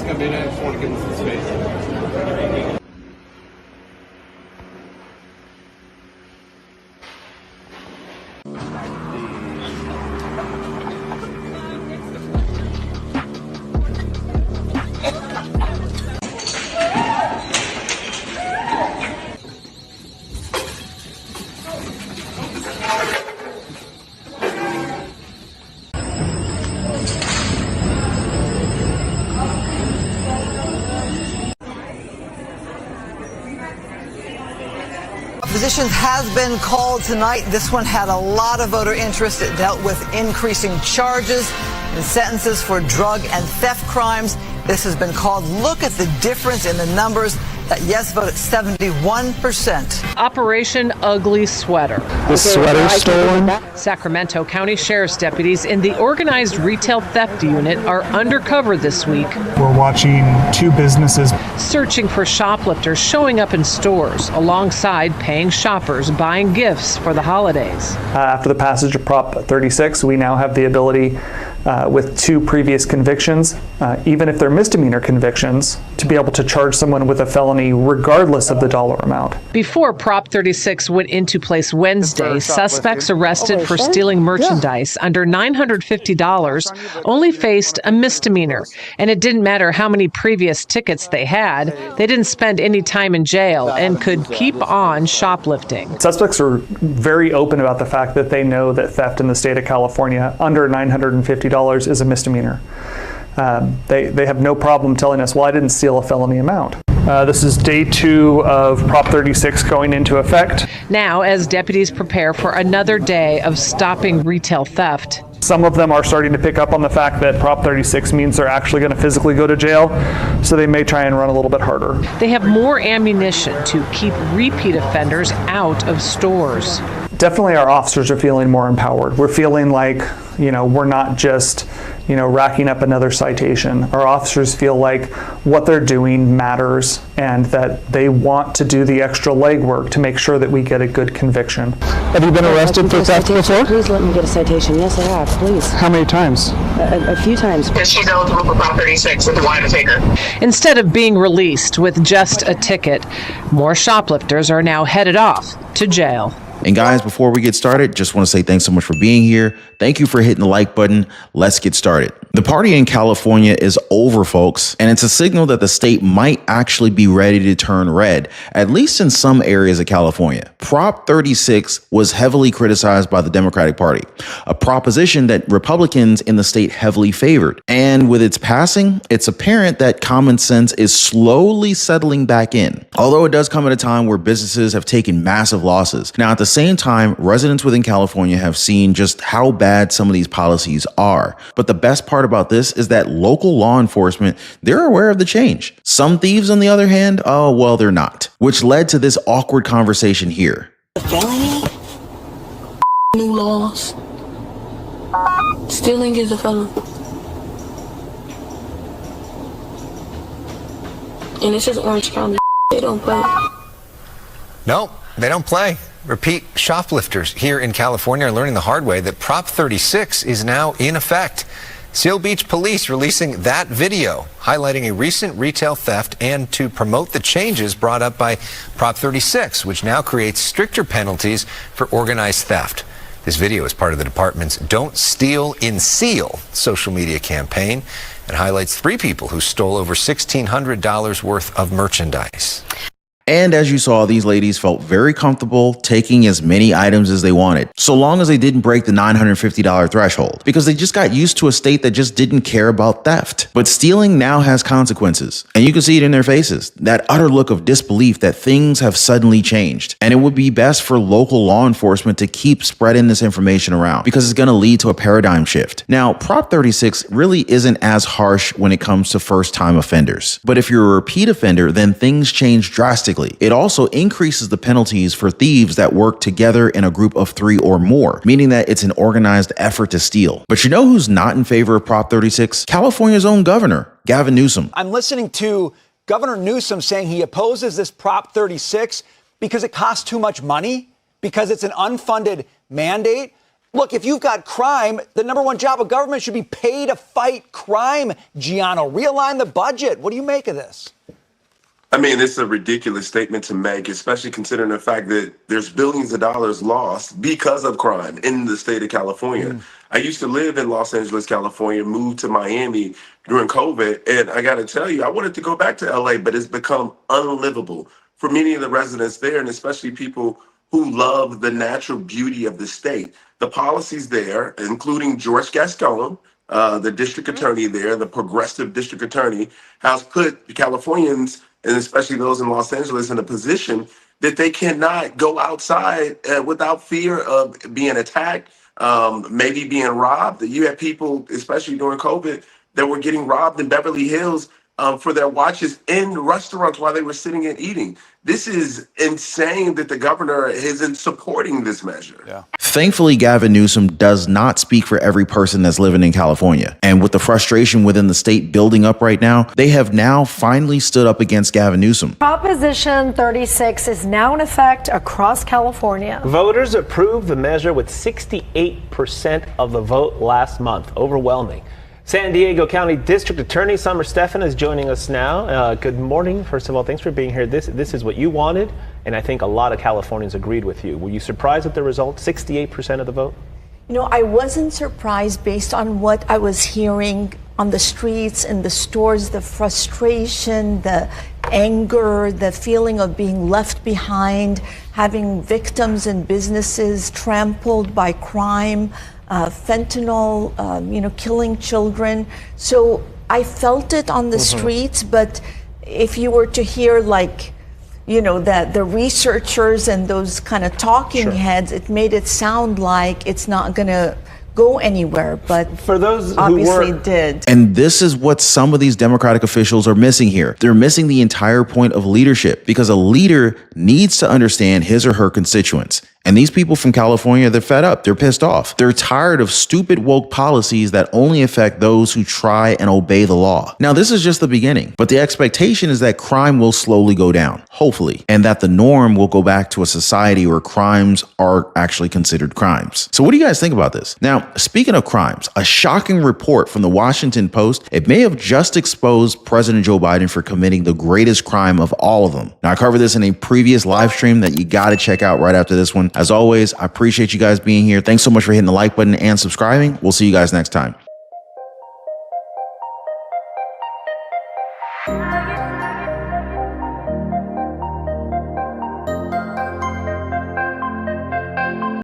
cabina and for give us some space. Positions has been called tonight. This one had a lot of voter interest. It dealt with increasing charges and sentences for drug and theft crimes. This has been called. Look at the difference in the numbers. That yes vote at 71%. Operation Ugly Sweater. The sweater stolen? Sacramento County Sheriff's deputies in the organized retail theft unit are undercover this week. We're watching two businesses Searching for shoplifters showing up in stores alongside paying shoppers buying gifts for the holidays. After the passage of Prop 36, we now have the ability with two previous convictions, even if they're misdemeanor convictions, to be able to charge someone with a felony regardless of the dollar amount. Before Prop 36 went into place Wednesday, suspects arrested for stealing merchandise under $950 only faced a misdemeanor. And it didn't matter how many previous tickets they had, they didn't spend any time in jail and could keep on shoplifting. Suspects are very open about the fact that they know that theft in the state of California under $950 is a misdemeanor. They have no problem telling us, well, I didn't steal a felony amount. This is day 2 of Prop 36 going into effect. Now, as deputies prepare for another day of stopping retail theft, some of them are starting to pick up on the fact that Prop 36 means they're actually going to physically go to jail, so they may try and run a little bit harder. they have more ammunition to keep repeat offenders out of stores. Definitely our officers are feeling more empowered. We're feeling like, we're not just, racking up another citation. Our officers feel like what they're doing matters and that they want to do the extra legwork to make sure that we get a good conviction. Have you been arrested for theft before? Please let me get a citation. Yes, I have. Please. How many times? A few times. Because she's eligible for Prop 36 with the wine to take her. Instead of being released with just a ticket, more shoplifters are now headed off to jail. And guys, before we get started, just want to say thanks so much for being here. Thank you for hitting the like button. Let's get started. The party in California is over, folks, and it's a signal that the state might actually be ready to turn red, at least in some areas of California. Prop 36 was heavily criticized by the Democratic Party, a proposition that Republicans in the state heavily favored. And with its passing, it's apparent that common sense is slowly settling back in, although it does come at a time where businesses have taken massive losses. Now, at the same time, residents within California have seen just how bad some of these policies are. But the best part about this is that local law enforcement, they're aware of the change. Some thieves, on the other hand, oh, well, they're not, which led to this awkward conversation here. Felony? New laws. Stealing is a felony. And this is Orange County. They don't play. No, they don't play. Repeat, shoplifters here in California are learning the hard way that Prop 36 is now in effect. Seal Beach Police releasing that video highlighting a recent retail theft and to promote the changes brought up by Prop 36, which now creates stricter penalties for organized theft. This video is part of the department's Don't Steal in Seal social media campaign and highlights 3 people who stole over $1,600 worth of merchandise. And as you saw, these ladies felt very comfortable taking as many items as they wanted, so long as they didn't break the $950 threshold, because they just got used to a state that just didn't care about theft. But stealing now has consequences, and you can see it in their faces, that utter look of disbelief that things have suddenly changed. And it would be best for local law enforcement to keep spreading this information around, because it's going to lead to a paradigm shift. Now, Prop 36 really isn't as harsh when it comes to first-time offenders. But if you're a repeat offender, then things change drastically. It also increases the penalties for thieves that work together in a group of 3 or more, meaning that it's an organized effort to steal. But you know who's not in favor of Prop 36? California's own governor, Gavin Newsom. I'm listening to Governor Newsom saying he opposes this Prop 36 because it costs too much money, because it's an unfunded mandate. Look, if you've got crime, the number one job of government should be pay to fight crime, Giano. Realign the budget. What do you make of this? I mean, it's a ridiculous statement to make, especially considering the fact that there's billions of dollars lost because of crime in the state of California. I used to live in Los Angeles, California, moved to Miami during COVID, and I got to tell you, I wanted to go back to LA, but it's become unlivable for many of the residents there, and especially people who love the natural beauty of the state. The policies there, including George Gascon, the district attorney there, the progressive district attorney, has put Californians, and especially those in Los Angeles, in a position that they cannot go outside without fear of being attacked, maybe being robbed. You had people, especially during COVID, that were getting robbed in Beverly Hills for their watches in restaurants while they were sitting and eating. This is insane that the governor isn't supporting this measure. Yeah. Thankfully, Gavin Newsom does not speak for every person that's living in California. And with the frustration within the state building up right now, they have now finally stood up against Gavin Newsom. Proposition 36 is now in effect across California. Voters approved the measure with 68% of the vote last month. Overwhelming. San Diego County District Attorney Summer Stephan is joining us now. Good morning. First of all, thanks for being here. This is what you wanted, and I think a lot of Californians agreed with you. Were you surprised at the result? 68% of the vote? You know, I wasn't surprised based on what I was hearing on the streets, in the stores, the frustration, the anger, the feeling of being left behind, having victims and businesses trampled by crime. Fentanyl, killing children. So I felt it on the streets, but if you were to hear the researchers and those kind of talking heads, it made it sound like it's not going to go anywhere, but for those obviously did. And this is what some of these Democratic officials are missing here. They're missing the entire point of leadership, because a leader needs to understand his or her constituents. And these people from California, they're fed up. They're pissed off. They're tired of stupid woke policies that only affect those who try and obey the law. Now, this is just the beginning, but the expectation is that crime will slowly go down, hopefully, and that the norm will go back to a society where crimes are actually considered crimes. So what do you guys think about this? Now, speaking of crimes, a shocking report from the Washington Post, it may have just exposed President Joe Biden for committing the greatest crime of all of them. Now, I covered this in a previous live stream that you got to check out right after this one. As always, I appreciate you guys being here. Thanks so much for hitting the like button and subscribing. We'll see you guys next time.